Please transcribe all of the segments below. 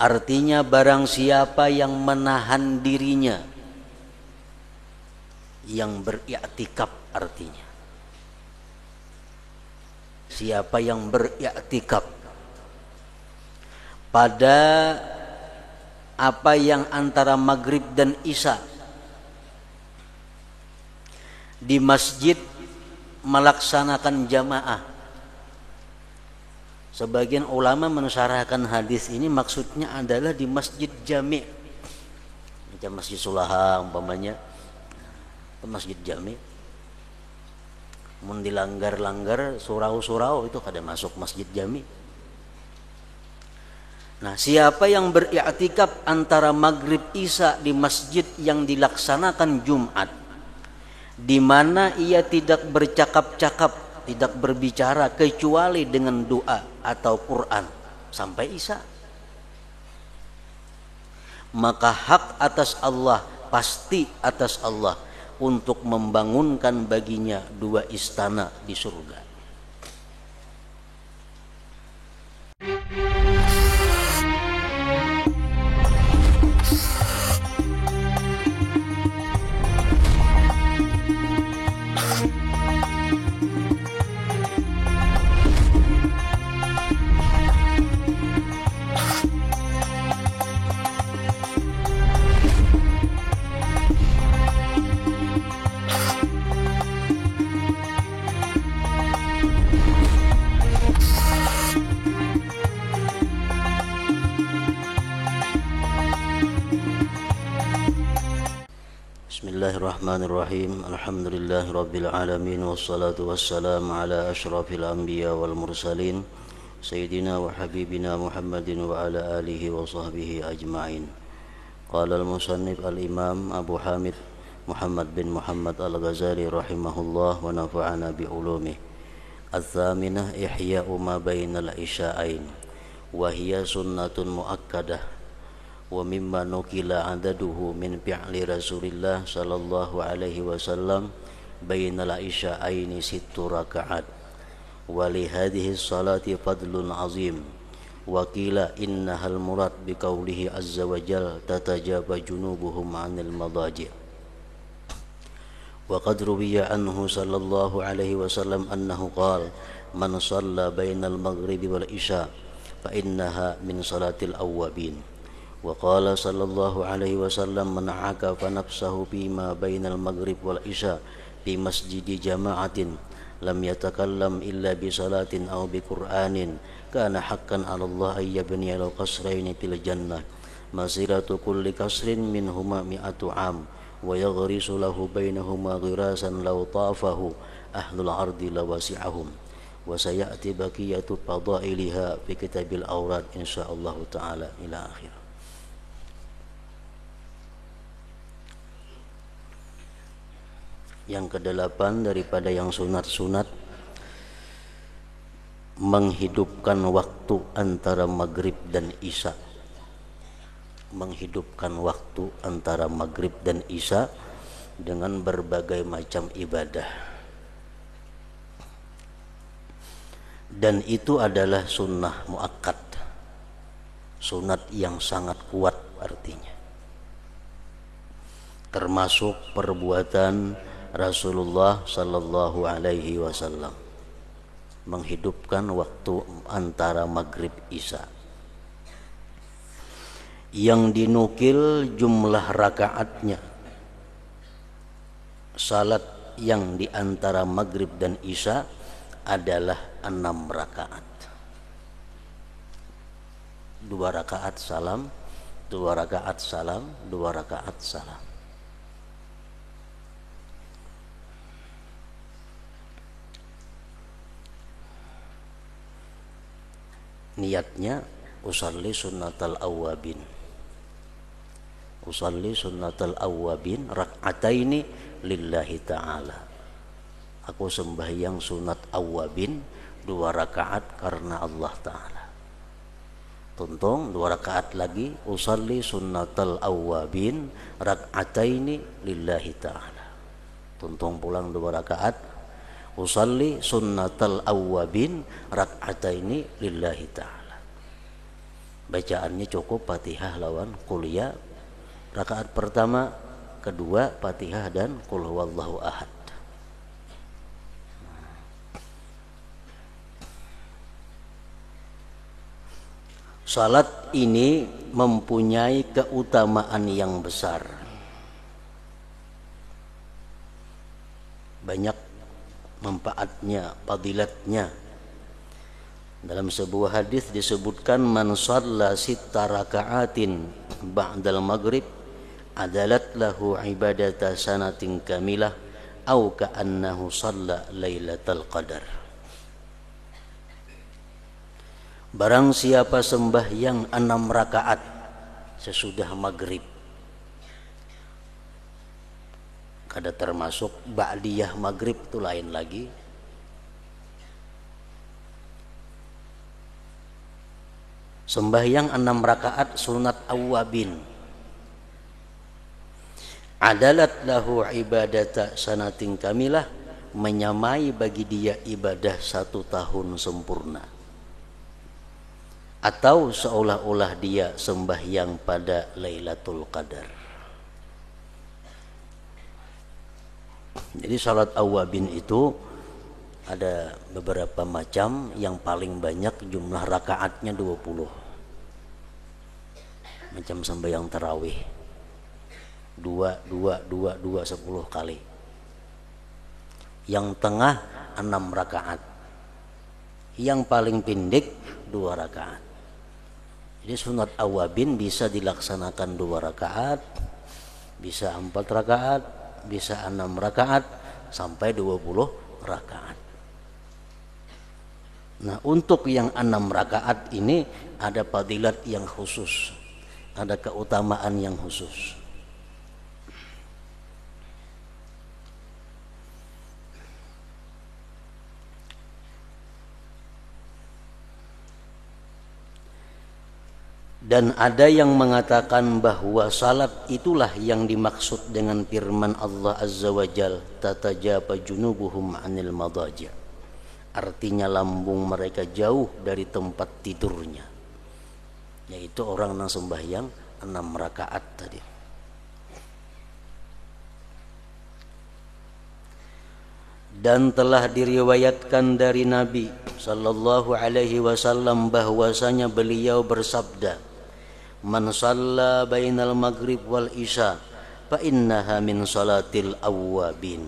Artinya barang siapa yang menahan dirinya, yang beriktikaf artinya. Siapa yang beriktikaf pada apa yang antara maghrib dan isya di masjid melaksanakan jamaah. Sebagian ulama mensyarahkan hadis ini maksudnya adalah di masjid jami', macam masjid Sulaha umpamanya, masjid jami'. Mun dilanggar-langgar surau-surau itu kada masuk masjid jami'. Nah, siapa yang beriktikaf antara maghrib isya di masjid yang dilaksanakan Jumat, di mana ia tidak bercakap-cakap, tidak berbicara kecuali dengan doa atau Quran sampai isya, maka hak atas Allah, pasti atas Allah untuk membangunkan baginya 2 istana di surga. Bismillahirrahmanirrahim. Alhamdulillahirabbil alamin wassalatu wassalamu ala asyrafil anbiya wal mursalin sayyidina wa habibina Muhammadin wa ala alihi wa sahbihi ajma'in. Qala al-musannif al-imam Abu Hamid Muhammad bin Muhammad al-Ghazali rahimahullah wa nafa'ana bi ulumih. Ats-tsaminah ihya'u ma bainal isya'ain wa hiya sunnatun muakkadah wa mimma nukila adaduhu min fi'li Rasulillah sallallahu alaihi wasallam bainal isya'aini 6 rakaat wa li hadhihi salati fadlun azim wa qila innahal murad bi qawlihi azza wa jalla tatajaba junubuhum 'anil madaji' wa qad ruwiya anhu sallallahu alaihi wasallam annahu qala man shalla bainal maghribi wal isya fa innaha min salatil awwabin. Wa qala sallallahu alaihi wasallam man akafa nafsahu bima bainal maghrib wal isya fi masjidi jama'atin lam yatakallam illa bi salatin aw bi qur'anin kana haqqan 'ala Allah ay yabni al qasrayn fil jannah masiratu kulli qasrin minhuma mi'atu 'am wa yaghrisu lahu bainahuma ghirasan law tafahu ahlul ardi lawasi'ahum wa sayati baqiyatu fadailiha fi kitabil awrad insyaallah taala ila akhir. Yang ke-8 daripada yang sunat-sunat, menghidupkan waktu antara maghrib dan isya. Menghidupkan waktu antara maghrib dan isya dengan berbagai macam ibadah. Dan itu adalah sunnah muakkad, sunat yang sangat kuat artinya, termasuk perbuatan Rasulullah sallallahu alaihi wasallam, menghidupkan waktu antara maghrib isya. Yang dinukil jumlah rakaatnya, salat yang di antara maghrib dan isya adalah 6 rakaat. 2 rakaat salam, 2 rakaat salam, 2 rakaat salam. Niatnya usalli sunnatal awwabin, usalli sunnatal awwabin rak'ataini lillahi ta'ala. Aku sembahyang sunat awwabin 2 rakaat karena Allah Ta'ala. Tuntung 2 rakaat lagi, usalli sunnatal awwabin rak'ataini lillahi ta'ala. Tuntung pulang 2 rakaat, usalli sunnatal awwabin rak'ataini lillahi ta'ala. Bacaannya cukup Fatihah lawan Qul ya. Rakaat pertama, kedua Fatihah dan Qul huwallahu ahad. Salat ini mempunyai keutamaan yang besar. Banyak manfaatnya, fadilatnya. Dalam sebuah hadis disebutkan man shalla sitta raka'atin ba'dal maghrib adalat lahu ibadata sanatin kamilah au ka'annahu shalla lailatal qadar. Barang siapa sembahyang 6 rakaat sesudah maghrib, kada termasuk ba'diyah maghrib, itu lain lagi. Sembahyang 6 rakaat sunat awwabin, adalat lahu ibadata sanatin kamilah, menyamai bagi dia ibadah 1 tahun sempurna. Atau seolah-olah dia sembahyang pada Lailatul Qadar. Jadi salat awwabin itu ada beberapa macam, yang paling banyak jumlah rakaatnya 20. Macam sembahyang tarawih 2 10 kali. Yang tengah 6 rakaat. Yang paling pendek 2 rakaat. Jadi sunat awabin bisa dilaksanakan 2 rakaat, bisa 4 rakaat, bisa 6 rakaat, sampai 20 rakaat. Nah, untuk yang 6 rakaat ini ada fadilat yang khusus, ada keutamaan yang khusus. Dan ada yang mengatakan bahwa salat itulah yang dimaksud dengan firman Allah Azza wa Jal, tatajafa junubuhum anil madaji'. Artinya lambung mereka jauh dari tempat tidurnya. Yaitu orang yang sembahyang 6 rakaat tadi. Dan telah diriwayatkan dari Nabi sallallahu alaihi wasallam bahwasanya beliau bersabda, man shalla bainal maghrib wal isya fa innaha min salatil awwabin.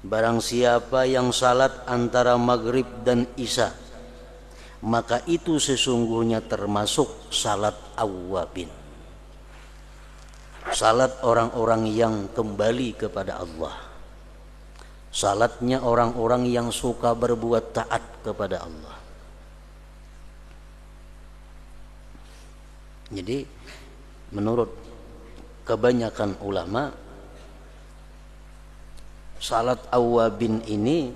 Barang siapa yang salat antara maghrib dan isya, maka itu sesungguhnya termasuk salat awwabin. Salat orang-orang yang kembali kepada Allah. Salatnya orang-orang yang suka berbuat taat kepada Allah. Jadi menurut kebanyakan ulama, salat awwabin ini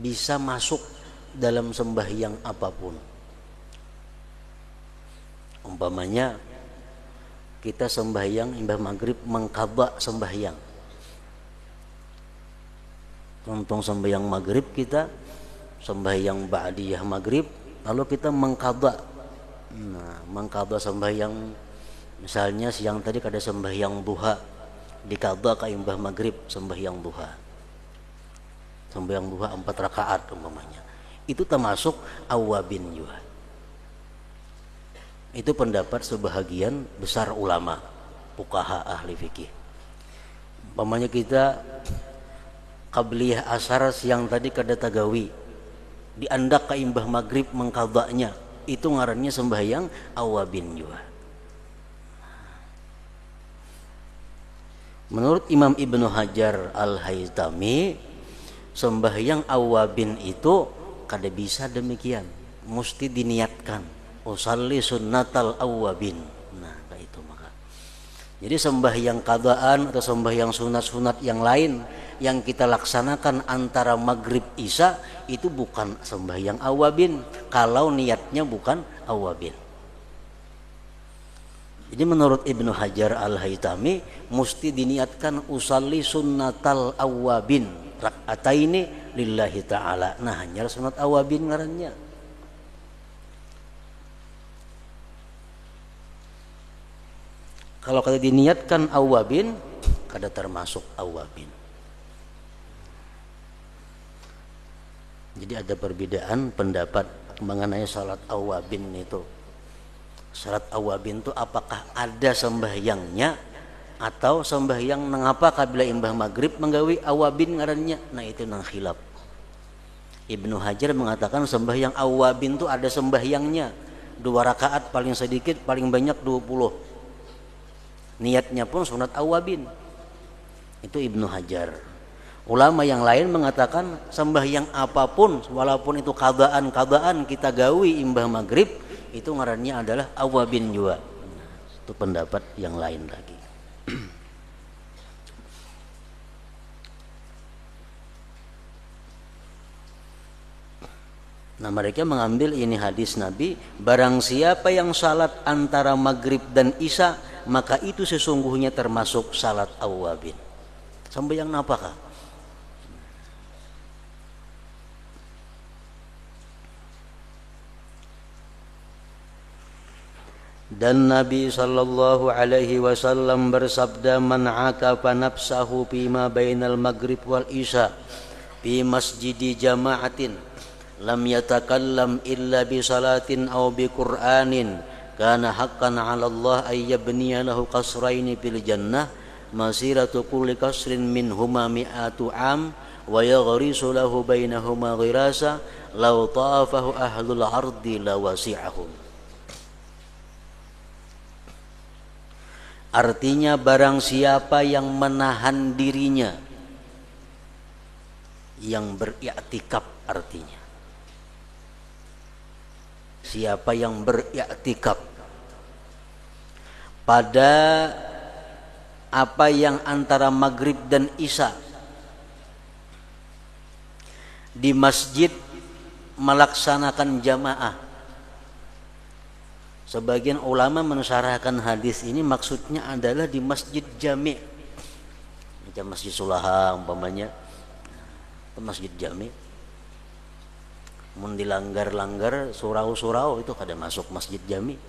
bisa masuk dalam sembahyang apapun. Umpamanya kita sembahyang imbah maghrib mengqadha sembahyang. Contoh sembahyang maghrib kita sembahyang ba'diyah maghrib, lalu kita mengqadha. Nah, mengqadha sembahyang, misalnya siang tadi kada sembahyang duha, diqadha ka imbah maghrib sembahyang duha. Sembahyang duha 4 rakaat umpamanya. Itu termasuk awwabin juga. Itu pendapat sebahagian besar ulama, fuqaha ahli fikih. Umpamanya kita qabliyah asar siang tadi kada tagawi, diandak ka imbah maghrib mengqadhanya, itu ngarannya sembahyang awwabin juga. Menurut Imam Ibnu Hajar Al-Haytami, sembahyang awwabin itu kada bisa demikian, mesti diniatkan. Usalli sunnatal awwabin. Nah, kayak itu maka. Jadi sembahyang qadaan atau sembahyang sunat-sunat yang lain yang kita laksanakan antara maghrib isya itu bukan sembahyang awwabin kalau niatnya bukan awwabin. Jadi menurut Ibnu Hajar Al-Haytami mesti diniatkan usalli sunnatal awwabin rak'ataini lillahi ta'ala. Nah, hanya sunat awwabin ngarannya. Kalau kada diniatkan awabin, kada termasuk awabin. Jadi ada perbedaan pendapat mengenai salat awabin itu. Salat awabin itu apakah ada sembahyangnya atau sembahyang mengapa kabila imbah maghrib menggawi awabin ngarannya? Nah itu nang khilaf. Ibnu Hajar mengatakan sembahyang awabin itu ada sembahyangnya, 2 rakaat paling sedikit, paling banyak 20. Niatnya pun sunat awabin. Itu Ibnu Hajar. Ulama yang lain mengatakan sembahyang apapun walaupun itu qadaan kita gawi imbah maghrib itu ngarannya adalah awabin juga. Itu pendapat yang lain lagi. Nah mereka mengambil ini hadis Nabi, barang siapa yang salat antara maghrib dan isya maka itu sesungguhnya termasuk salat awabin. Sembahyang napakah? Dan Nabi sallallahu alaihi wasallam bersabda, man akafa nafsahu fima bainal maghrib wal isya fi masjidi jama'atin lam yatakallam illa bi salatin aw bi qur'anin kana haqqan 'ala Allah ay yabniya lahu qasraini fil jannah masiratu kulli qasrin minhuma mi'atu 'am wa yaghrisu lahu bainahuma ghirasa law ta'afahu ahlul ardi lawasi'ahum. Artinya barang siapa yang menahan dirinya, yang beriktikaf artinya. Siapa yang beriktikaf pada apa yang antara maghrib dan isya di masjid melaksanakan jamaah. Sebagian ulama mensyarahkan hadis ini maksudnya adalah di masjid jami'. Macam masjid Sulaha umpamanya. Masjid jami'. Mun dilanggar-langgar surau-surau itu kada masuk masjid jami'.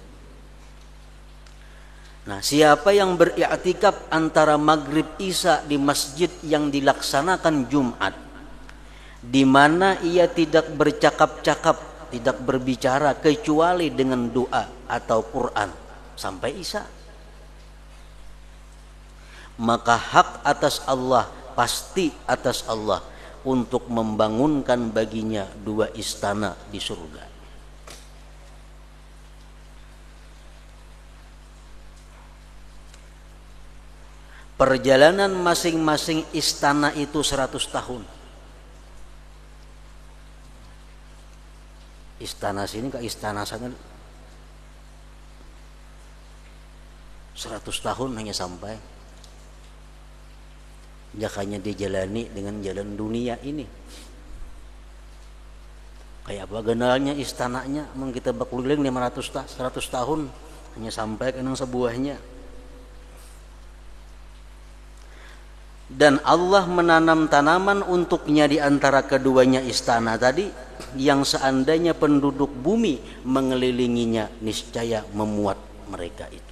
Nah, siapa yang beriktikaf antara maghrib isya di masjid yang dilaksanakan Jumat di mana ia tidak bercakap-cakap, tidak berbicara kecuali dengan doa atau Quran sampai isya, maka hak atas Allah, pasti atas Allah untuk membangunkan baginya 2 istana di surga. Perjalanan masing-masing istana itu 100 tahun. Istana sini ke istana sana 100 tahun hanya sampai. Jakanya dijalani dengan jalan dunia ini. Kayak apa genalnya istananya, mungkin kita berkeliling 100 tahun hanya sampai ke sebuahnya. Dan Allah menanam tanaman untuknya di antara keduanya istana tadi, yang seandainya penduduk bumi mengelilinginya niscaya memuat mereka itu.